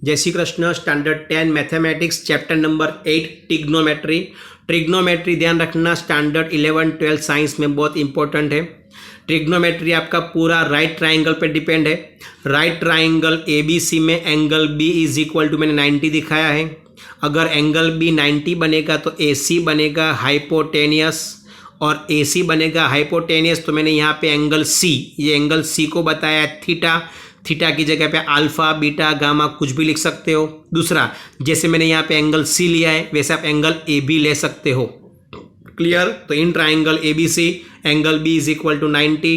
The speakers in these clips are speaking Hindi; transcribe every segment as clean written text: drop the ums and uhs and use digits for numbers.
जय Shri Krishna. Standard 10 mathematics chapter number 8 trigonometry. Trigonometry ध्यान रखना स्टैंडर्ड 11 12 साइंस में बहुत इंपॉर्टेंट है। ट्रिग्नोमेट्री आपका पूरा राइट ट्राइंगल पे डिपेंड है। राइट ट्राइंगल ABC में angle B is equal to मैंने 90 दिखाया है। अगर एंगल B 90 बनेगा तो AC बनेगा हाइपोटेनियस और AC बनेगा हाइपोटेनियस। तो मैंने यहाँ पे एंगल C, ये एंगल C को बताया थीटा। थीटा की जगह पे अल्फा बीटा गामा कुछ भी लिख सकते हो। दूसरा, जैसे मैंने यहाँ पे एंगल C लिया है वैसे आप एंगल AB ले सकते हो। क्लियर? तो in triangle ABC angle B is equal to 90,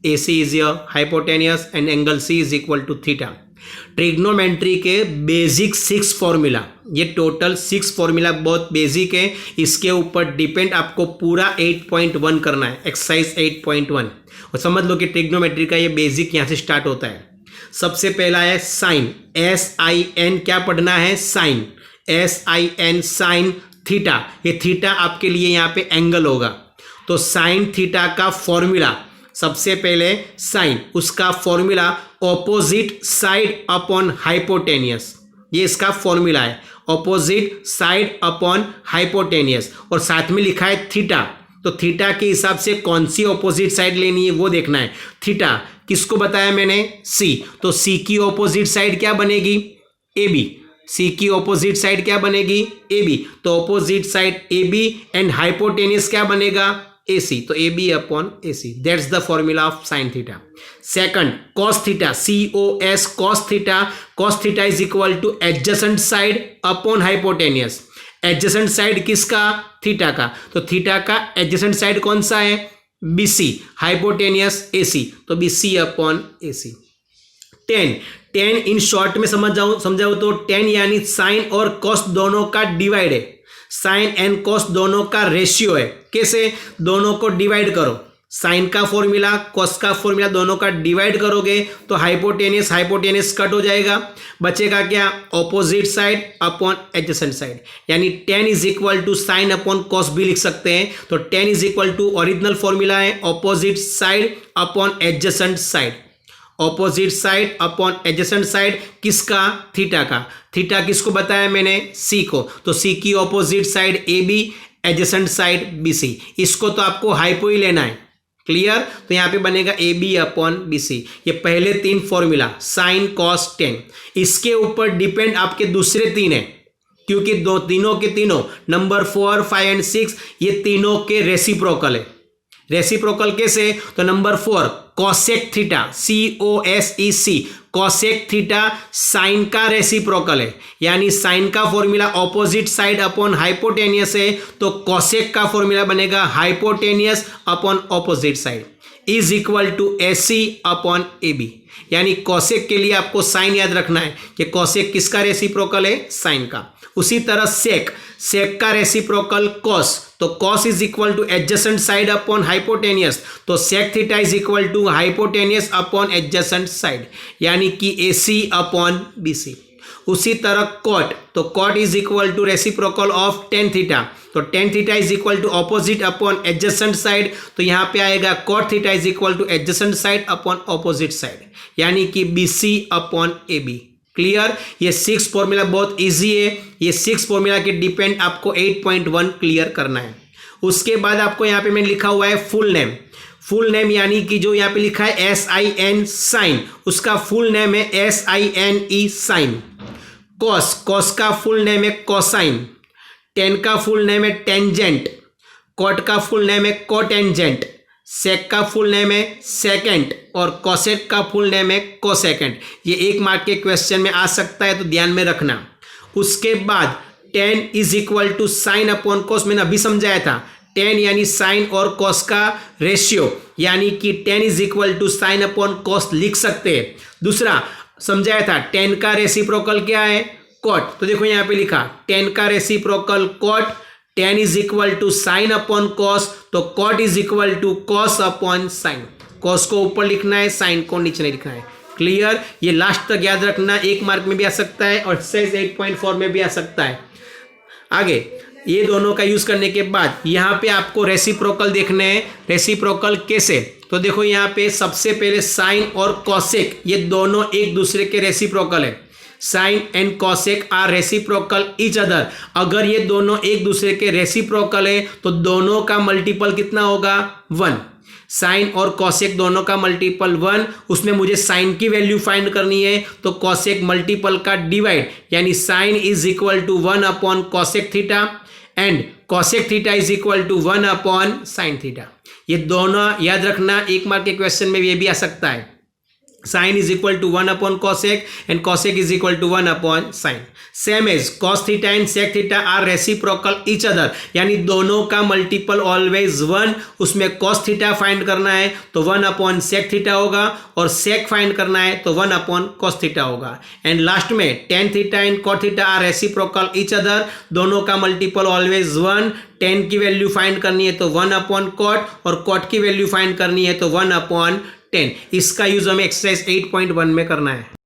AC is your hypotenuse and angle C is equal to theta. Trigonometry के बेसिक 6 फॉर्मूला, ये टोटल 6 फॉर्मूला बहुत बेसिक है। इसके ऊपर डिपेंड आपको पूरा 8.1 करना है, एक्सरसाइज 8.1। और समझ लो कि ट्रिग्नोमेट्री का ये बेसिक यहाँ से स्टार्ट होता है। सबसे पहला है साइन, SIN क्या पढ़ना है? Sine, SIN sine theta. ये थीटा आपके लिए यहाँ पे एंगल होगा। तो साइन थीटा का फॉर्मूला, सबसे पहले साइन, उसका formula opposite side upon hypotenuse, ये इसका फॉर्मूला है, ऑपोजिट साइड अपॉन हाइपोटेनियस। और साथ में लिखा है थीटा। तो थीटा के हिसाब से कौन सी ऑपोजिट साइड लेनी है वो देखना है। थीटा किसको बताया मैंने? C। तो C की ऑपोजिट साइड क्या बनेगी? AB। C की ऑपोजिट साइड क्या बनेगी? AB। तो opposite side AB and hypotenuse क्या बनेगा? AC। तो AB upon AC, that's the formula of sine theta. Second, cos theta, COS cos theta. Cos theta is equal to adjacent side upon hypotenuse. Adjacent side किसका? थीटा का। तो थीटा का एडजेसेंट साइड कौन सा है? BC, hypotenuse AC। तो BC upon AC। Ten in short में समझाऊं तो टेन यानी साइन और कॉस दोनों का डिवाइड है। साइन एंड कॉस दोनों का रेशियो है। कैसे? दोनों को डिवाइड करो, साइन का फॉर्मूला कॉस का फॉर्मूला दोनों का डिवाइड करोगे तो हाइपोटेनियस कट हो जाएगा। बचेगा क्या? Opposite side upon adjacent side. यानी tan is equal to sine upon cos भी लिख सकते हैं। तो tan is equal to original formula है opposite side upon adjacent side. Opposite side upon adjacent side किसका? थीटा का। थीटा किसको बताया मैंने? C को। तो C की opposite side AB, adjacent side BC। इसको तो आपको हाइपो ही लेना है। क्लियर? तो यहाँ पे बनेगा AB अपॉन BC। ये पहले 3 फॉर्मूला साइन कॉस टेन। इसके ऊपर डिपेंड आपके दूसरे 3 है, क्योंकि तीनों के तीनों नंबर 4 5 एंड 6 ये तीनों के रेसिप्रोकल है। रेसिप्रोकल कैसे? तो number 4 cosec theta, COSEC, cosec theta sine का रेसिप्रोकल है। यानी साइन का formula opposite side upon hypotenuse है, तो कॉसेक का फॉर्मूला बनेगा hypotenuse upon opposite side is equal to AC upon AB। यानी कॉसेक के लिए आपको साइन याद रखना है कि कॉसेक किसका रेसिप्रोकल है? साइन का। उसी तरह सेक का रेसिप्रोकल कॉस, तो cos is equal to adjacent side upon hypotenuse. तो sec theta is equal to hypotenuse upon adjacent side, यानी कि AC अपॉन BC। उसी तरह कॉट, तो cot is equal to reciprocal of tan theta. तो tan theta is equal to opposite upon adjacent side. तो यहाँ पे आएगा cot theta is equal to adjacent side upon opposite side, यानी कि BC अपॉन AB। क्लियर? ये 6 फॉर्मूला बहुत इजी है। ये 6 फॉर्मूला के डिपेंड आपको 8.1 क्लियर करना है। उसके बाद आपको यहाँ पे मैंने लिखा हुआ है फुल नेम। फुल नेम यानी कि जो यहाँ पे लिखा है SIN साइन, उसका फुल नेम है SINE साइन। कॉस का फुल नेम है कोसाइन। टेन का फुल नेम है टेंजेंट। कॉट का फुल नेम है कोटेंजेंट। सेक का फुल नेम है सेकेंड और कॉसेक का फुल नेम है कोसेकेंड। ये 1 मार्क के क्वेश्चन में आ सकता है, तो ध्यान में रखना। उसके बाद tan is equal to sine upon cos, मैंने अभी समझाया था। टेन यानी साइन और कॉस का रेशियो, यानी कि tan is equal to sine upon cos लिख सकते हैं। दूसरा समझाया था टेन का रेसिप्रोकल क्या है? कॉट। तो देखो यहाँ पे लिखा टेन का reciprocal cot. Tan is equal to sine upon cos, तो cot is equal to cos upon sine. Cos को ऊपर लिखना है, साइन को नीचे नहीं लिखना है। क्लियर? ये लास्ट तक याद रखना, 1 मार्क में भी आ सकता है और एक्सरसाइज 8.4 में भी आ सकता है। आगे ये दोनों का यूज करने के बाद यहाँ पे आपको रेसिप्रोकल देखने हैं। रेसिप्रोकल कैसे? तो देखो यहाँ पे सबसे पहले साइन और कॉसेक ये दोनों एक दूसरे के रेसिप्रोकल है। Sine and cosec are reciprocal each other, अगर ये दोनों एक दूसरे के रेसिप्रोकल है तो दोनों का मल्टीपल कितना होगा 1। साइन और कॉसेक दोनों का मल्टीपल 1, उसमें मुझे साइन की वैल्यू फाइंड करनी है तो कॉसेक मल्टीपल का डिवाइड, यानी sine is equal to 1 upon cosec theta and cosec theta is equal to 1 upon sine theta. ये दोनों याद रखना, 1 मार्क के क्वेश्चन में ये भी आ सकता है। Sine is equal to 1 upon cosec and cosec is equal to 1 upon sine. Same as cos theta and sec theta are reciprocal each other, यानी दोनों का मल्टीपल ऑलवेज 1, उसमें कॉस थीटा फाइंड करना है तो 1 अपॉन सेक थीटा होगा और सेक फाइंड करना है तो 1 अपॉन कॉस थीटा होगा। एंड लास्ट में tan theta and cot theta are reciprocal each other, दोनों का मल्टीपल ऑलवेज 1, टेन की वैल्यू फाइंड करनी है तो 1 अपॉन कॉट और कॉट की वैल्यू फाइंड करनी है तो 1 अपॉन 10। इसका यूज हमें एक्सरसाइज 8.1 में करना है।